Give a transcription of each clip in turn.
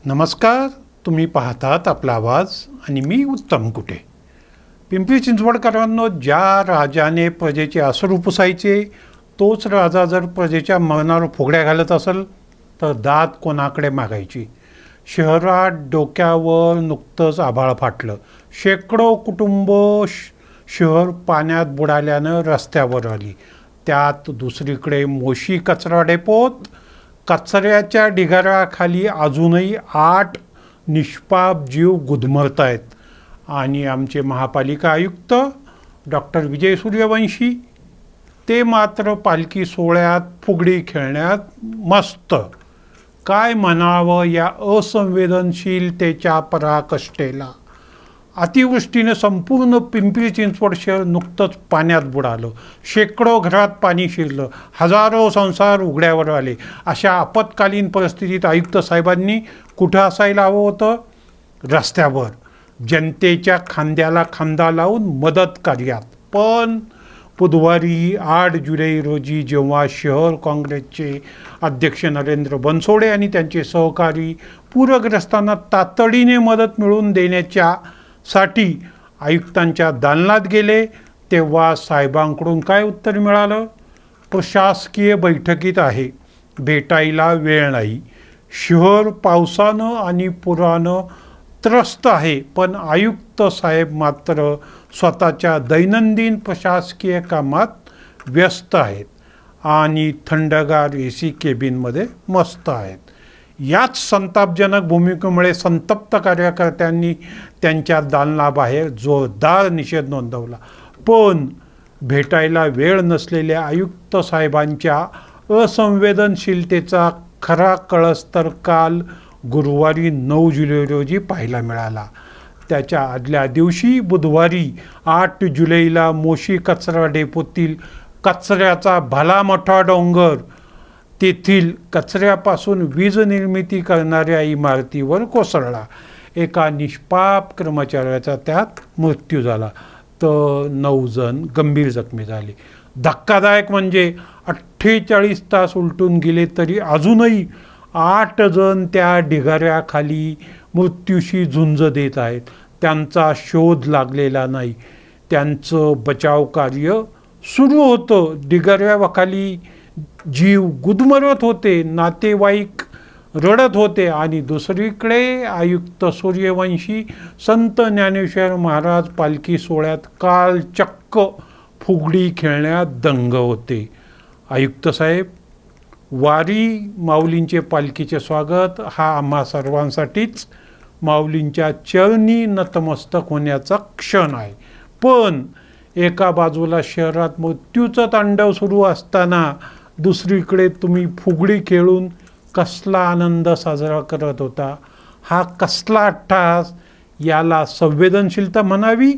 नमस्कार. तुम्ही पाहतात आपला आवाज आणि मी उत्तम कुटे. पिंपरी चिंचवडकरांनो, ज्या राजाने प्रजेचे आसरू पुसायचे तोच राजा जर प्रजेच्या मरणावर फुगड्या घालत असेल तर दात कोणाकडे मागायची. शहरात डोक्यावर नुकतंच आभाळ फाटलं. शेकडो कुटुंब शहर पाण्यात बुडाल्यानं रस्त्यावर आली. त्यात दुसरीकडे मोशी कचरा डेपोत कचऱ्याच्या ढिगाऱ्याखाली अजूनही 8 निष्पाप जीव गुदमरत आहेत. आणि आमचे महापालिका आयुक्त डॉक्टर विजय सूर्यवंशी ते मात्र पालखी सोहळ्यात फुगडी खेळण्यात मस्त. काय म्हणावं या असंवेदनशीलतेच्या पराकाष्ठेला. अतिवृष्टीने संपूर्ण पिंपरी चिंचवड शहर नुकतंच पाण्यात बुडालं. शेकडो घरात पाणी शिरलं. हजारो संसार उघड्यावर आले. अशा आपत्कालीन परिस्थितीत आयुक्त साहेबांनी कुठं असायला हवं होतं? रस्त्यावर, जनतेच्या खांद्याला खांदा लावून मदत कार्यात. पण बुधवारी 8 जुलै रोजी जेव्हा शहर काँग्रेसचे अध्यक्ष नरेंद्र बनसोडे आणि त्यांचे सहकारी पूरग्रस्तांना तातडीने मदत मिळवून देण्यासाठी आयुक्तांच्या दालनात गेले तेव्हा साहेबांकडून काय उत्तर मिळालं? प्रशासकीय बैठकीत आहे, भेटायला वेळ नाही. शहर पावसानं आणि पुरानं त्रस्त आहे, पण आयुक्त साहेब मात्र स्वतःच्या दैनंदिन प्रशासकीय कामात व्यस्त आहेत आणि थंडगार AC केबिनमध्ये मस्त आहेत. याच संतापजनक भूमिकेमुळे संतप्त कार्यकर्त्यांनी त्यांच्या दालनाबाहेर जोरदार निषेध नोंदवला. पण भेटायला वेळ नसलेल्या आयुक्त साहेबांच्या असंवेदनशीलतेचा खरा कळस तर काल गुरुवारी 9 जुलै रोजी पाहायला मिळाला. त्याच्या आदल्या दिवशी बुधवारी 8 जुलैला मोशी कचरा डेपोतील कचऱ्याचा भला मोठा डोंगर तेथील कचऱ्यापासून वीज निर्मिती करणाऱ्या इमारतीवर कोसळला. एका निष्पाप कर्मचाऱ्याचा त्यात मृत्यू झाला तर 9 जण गंभीर जखमी झाले. धक्कादायक म्हणजे 48 तास उलटून गेले तरी अजूनही 8 जण त्या ढिगाऱ्याखाली मृत्यूशी झुंज देत आहेत. त्यांचा शोध लागलेला नाही. त्यांचं बचाव कार्य सुरू होतं. ढिगाऱ्याखाली जीव गुदमरत होते, नातेवाईक रडत होते आणि दुसरीकडे आयुक्त सूर्यवंशी संत ज्ञानेश्वर महाराज पालखी सोहळ्यात काल चक्क फुगडी खेळण्यात दंग होते. आयुक्त साहेब, वारी माऊलींचे पालखीचे स्वागत हा आम्हा सर्वांसाठीच माऊलींच्या चरणी नतमस्तक होण्याचा क्षण आहे. पण एका बाजूला शहरात मृत्यूचं तांडव सुरू असताना दुसरीकडे तुम्ही फुगडी खेळून कसला आनंद साजरा करत होता? हा कसला अट्टहास? याला संवेदनशीलता म्हणावी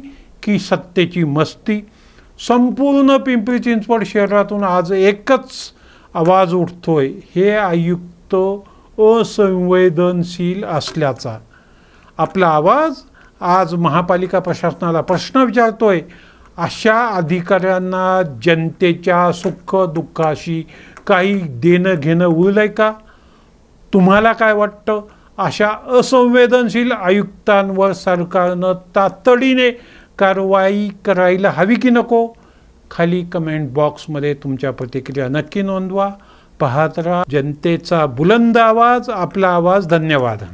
की सत्तेची मस्ती? संपूर्ण पिंपरी चिंचवड शहरातून आज एकच आवाज उठतोय, हे आयुक्त असंवेदनशील असल्याचा. आपला आवाज आज महापालिका प्रशासनाला प्रश्न विचारतोय. अशा अधिकाऱ्यांना जनतेच्या सुख दुःखाशी काही देणं घेणं उरलंय का? तुम्हाला काय वाटतं? अशा असंवेदनशील आयुक्तांवर सरकारनं तातडीने कारवाई करायला हवी की नको? खाली कमेंट बॉक्समध्ये तुमच्या प्रतिक्रिया नक्की नोंदवा. पाहत राहा जनतेचा बुलंद आवाज, आपला आवाज. धन्यवाद.